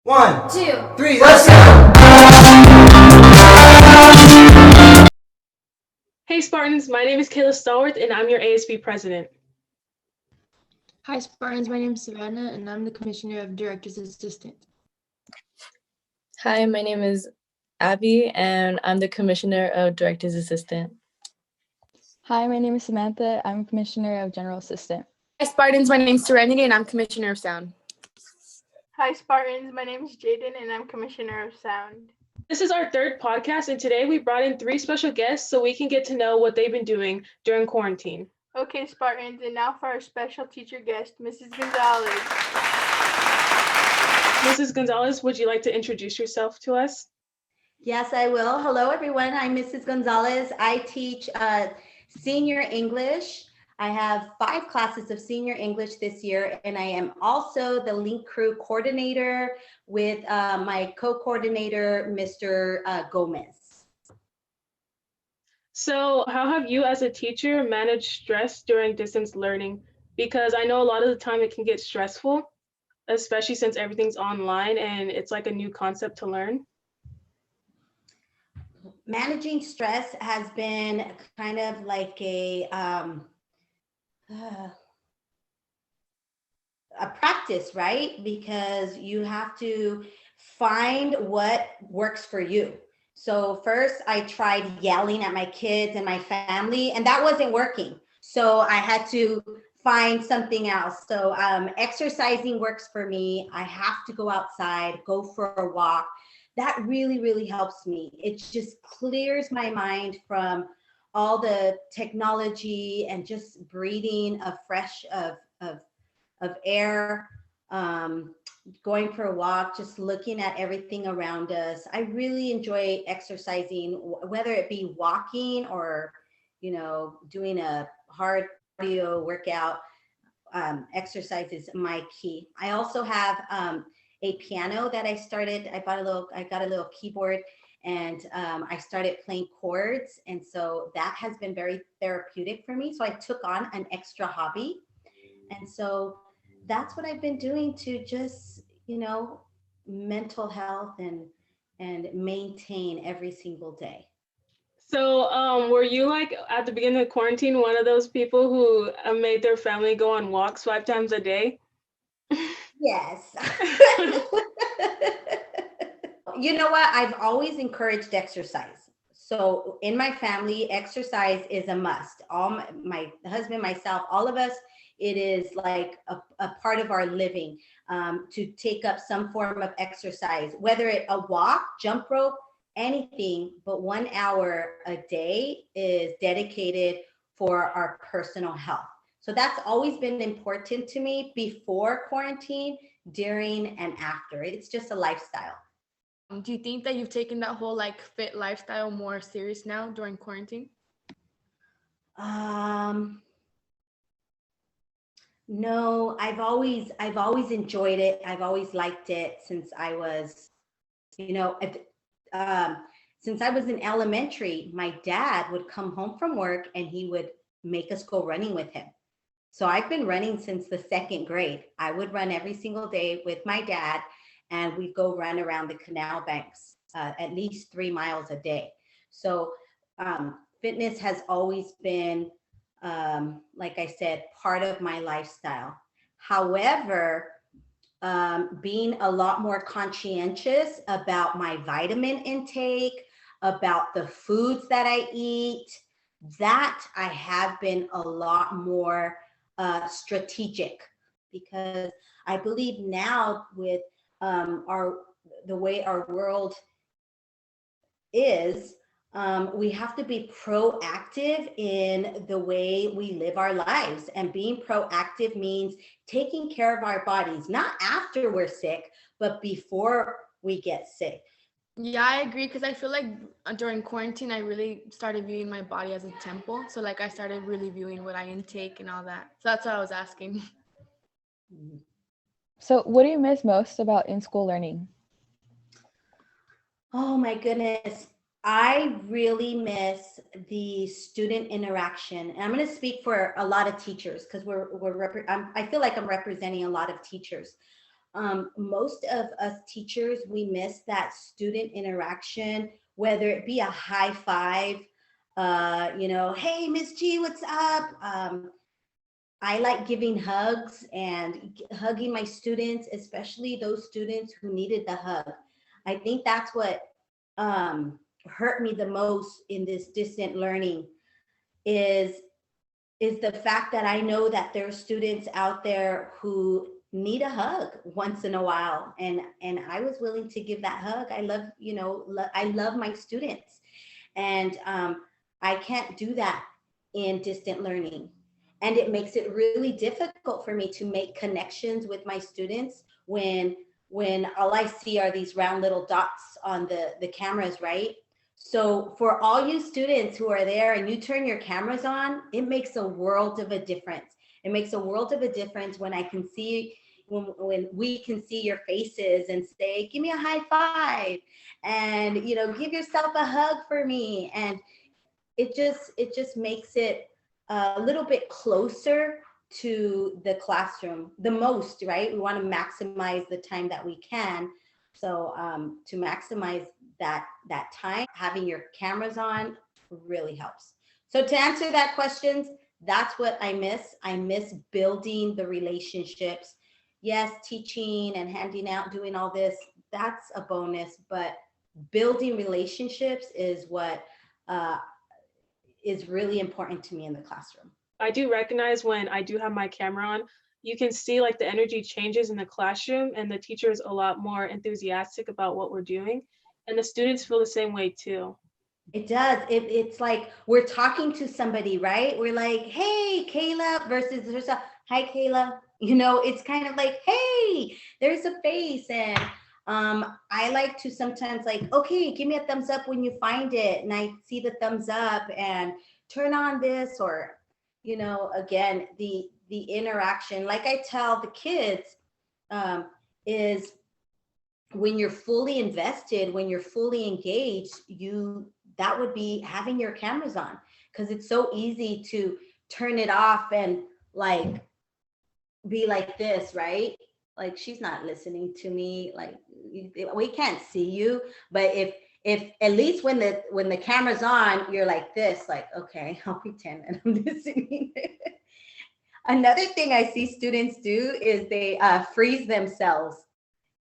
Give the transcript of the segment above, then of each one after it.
One, two, three, let's go! Hey Spartans, my name is Kayla Stallworth and I'm your ASB president. Hi Spartans, my name is Savannah and I'm the Commissioner of Director's Assistant. Hi, my name is Abby and I'm the Commissioner of Director's Assistant. Hi, my name is Samantha. I'm Commissioner of General Assistant. Hi Spartans, my name is Serenity and I'm Commissioner of Sound. Hi Spartans, my name is Jaden and I'm Commissioner of Sound. This is our third podcast and today we brought in 3 special guests so we can get to know what they've been doing during quarantine. Okay Spartans, and now for our special teacher guest, Mrs. Gonzalez. Mrs. Gonzalez, would you like to introduce yourself to us? Yes, I will. Hello, everyone. I'm Mrs. Gonzalez. I teach senior English. I have 5 classes of senior English this year, and I am also the link crew coordinator with my co-coordinator, Mr. Gomez. So how have you as a teacher managed stress during distance learning? Because I know a lot of the time it can get stressful, especially since everything's online and it's like a new concept to learn. Managing stress has been kind of like a practice, right? Because you have to find what works for you. So first I tried yelling at my kids and my family, and that wasn't working. So I had to find something else. So exercising works for me. I have to go outside, go for a walk. That really, really helps me. It just clears my mind from all the technology and just breathing a fresh of air, going for a walk, just looking at everything around us. I really enjoy exercising, whether it be walking or, doing a hard cardio workout. Exercise is my key. I also have a piano that I started. I got a little keyboard and I started playing chords. And so that has been very therapeutic for me. So I took on an extra hobby. And so that's what I've been doing to just, mental health and maintain every single day. So were you like at the beginning of quarantine, one of those people who made their family go on walks 5 times a day? Yes. You know what? I've always encouraged exercise. So in my family, exercise is a must. All my husband, myself, all of us, it is like a part of our living to take up some form of exercise, whether it a walk, jump rope, anything, but 1 hour a day is dedicated for our personal health. So that's always been important to me before quarantine, during, and after. It's just a lifestyle. Do you think that you've taken that whole fit lifestyle more serious now during quarantine? No, I've always enjoyed it. I've always liked it since I was, since I was in elementary. My dad would come home from work and he would make us go running with him. So I've been running since the 2nd grade. I would run every single day with my dad, and we'd go run around the canal banks at least 3 miles a day. So fitness has always been, like I said, part of my lifestyle. However, being a lot more conscientious about my vitamin intake, about the foods that I eat, that I have been a lot more strategic, because I believe now with the way our world is, we have to be proactive in the way we live our lives. And being proactive means taking care of our bodies, not after we're sick, but before we get sick. Yeah, I agree, because I feel like during quarantine, I really started viewing my body as a temple. So I started really viewing what I intake and all that. So that's what I was asking. So what do you miss most about in-school learning? Oh my goodness. I really miss the student interaction. And I'm going to speak for a lot of teachers because I feel like I'm representing a lot of teachers. Most of us teachers, we miss that student interaction, whether it be a high five, hey, Miss G, what's up? I like giving hugs and hugging my students, especially those students who needed the hug. I think that's what hurt me the most in this distant learning is the fact that I know that there are students out there who need a hug once in a while, and I was willing to give that hug. I love, I love my students, and I can't do that in distant learning. And it makes it really difficult for me to make connections with my students when all I see are these round little dots on the cameras, right? So for all you students who are there and you turn your cameras on, it makes a world of a difference. It makes a world of a difference when I can see, when we can see your faces and say, give me a high five, and give yourself a hug for me. And it just makes it a little bit closer to the classroom the most, right? We want to maximize the time that we can. So to maximize that time, having your cameras on really helps. So to answer that question, that's what I miss. I miss building the relationships. Yes, teaching and handing out, doing all this, that's a bonus, but building relationships is what is really important to me in the classroom. I do recognize when I do have my camera on, you can see like the energy changes in the classroom, and the teacher is a lot more enthusiastic about what we're doing. And the students feel the same way too. It does. It's like we're talking to somebody, right? We're like, hey, Kayla, versus there's a, hi, Kayla. It's kind of like, hey, there's a face. And I like to sometimes like, okay, give me a thumbs up when you find it. And I see the thumbs up and turn on this, or, again, the interaction, like I tell the kids, is when you're fully invested, when you're fully engaged, that would be having your cameras on, because it's so easy to turn it off and like be like this, right? Like, she's not listening to me. Like, we can't see you. But if at least when the camera's on, you're like this, like, okay, I'll pretend and I'm listening. Another thing I see students do is they freeze themselves,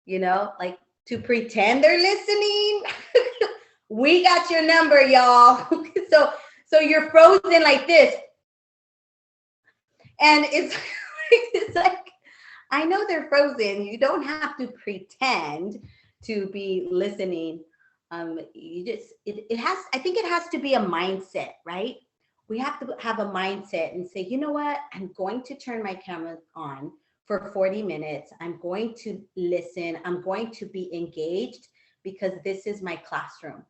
like to pretend they're listening. We got your number, y'all. So you're frozen like this. And it's like, I know they're frozen. You don't have to pretend to be listening. I think it has to be a mindset, right? We have to have a mindset and say, you know what? I'm going to turn my camera on for 40 minutes. I'm going to listen. I'm going to be engaged because this is my classroom.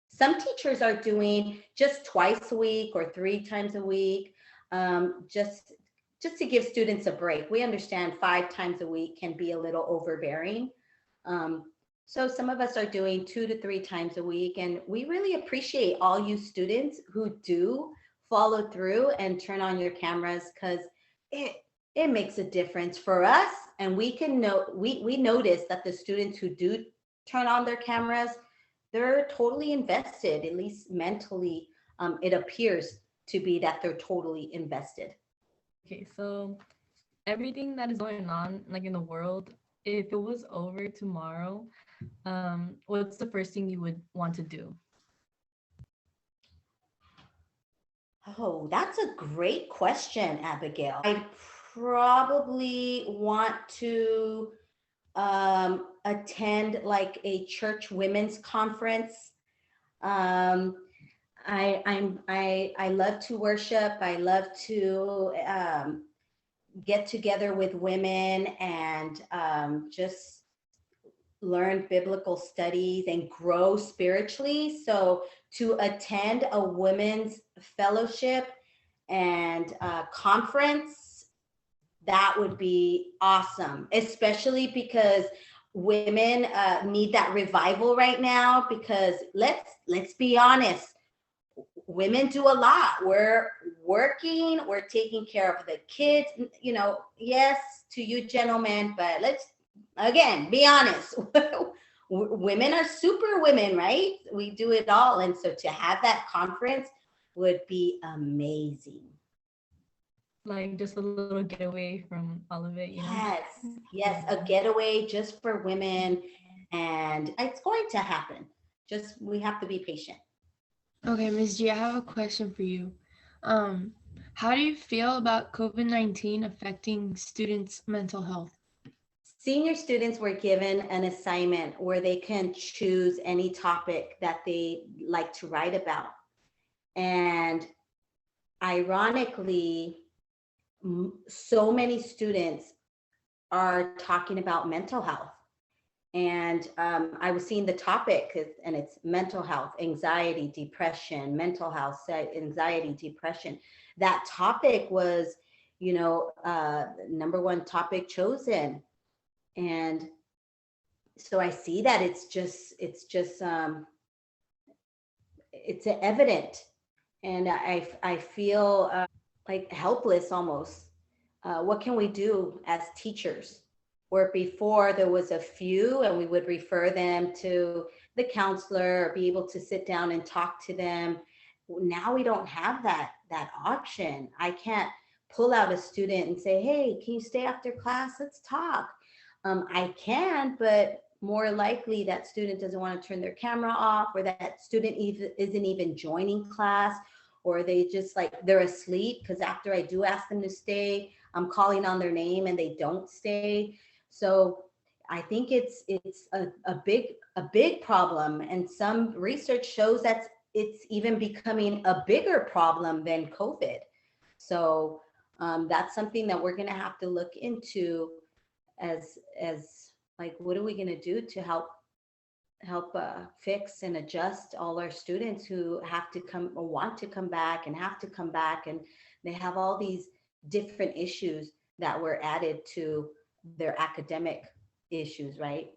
Some teachers are doing just twice a week or 3 times a week, just to give students a break. We understand 5 times a week can be a little overbearing. So some of us are doing 2 to 3 times a week, and we really appreciate all you students who do follow through and turn on your cameras, because it makes a difference for us. And we can we notice that the students who do turn on their cameras, they're totally invested, at least mentally. It appears to be that they're totally invested. Okay, so everything that is going on like in the world, if it was over tomorrow, what's the first thing you would want to do? Oh, that's a great question, Abigail. I probably want to attend like a church women's conference. I love to worship. I love to get together with women and just learn biblical studies and grow spiritually. So to attend a women's fellowship and conference, that would be awesome, especially because women need that revival right now, because let's be honest, women do a lot. We're working, we're taking care of the kids, yes, to you gentlemen, but let's again, be honest. Women are super women, right? We do it all. And so to have that conference would be amazing. Like just a little getaway from all of it, you know? Yes, a getaway just for women. And it's going to happen. Just we have to be patient. Okay, Ms. G, I have a question for you. How do you feel about COVID-19 affecting students' mental health? Senior students were given an assignment where they can choose any topic that they like to write about. And ironically, so many students are talking about mental health. And I was seeing the topic, and it's mental health, anxiety, depression, mental health, anxiety, depression. That topic was, number one topic chosen. And so I see that it's evident. And I feel like helpless almost. What can we do as teachers? Where before there was a few and we would refer them to the counselor or be able to sit down and talk to them. Now we don't have that option. I can't pull out a student and say, hey, can you stay after class? Let's talk. I can, but more likely that student doesn't want to turn their camera off, or that student isn't even joining class, or they just they're asleep, because after I do ask them to stay, I'm calling on their name and they don't stay. So I think it's a big problem, and some research shows that it's even becoming a bigger problem than COVID. So that's something that we're going to have to look into as what are we going to do to help fix and adjust all our students who have to come or want to come back and have to come back, and they have all these different issues that were added to their academic issues, right?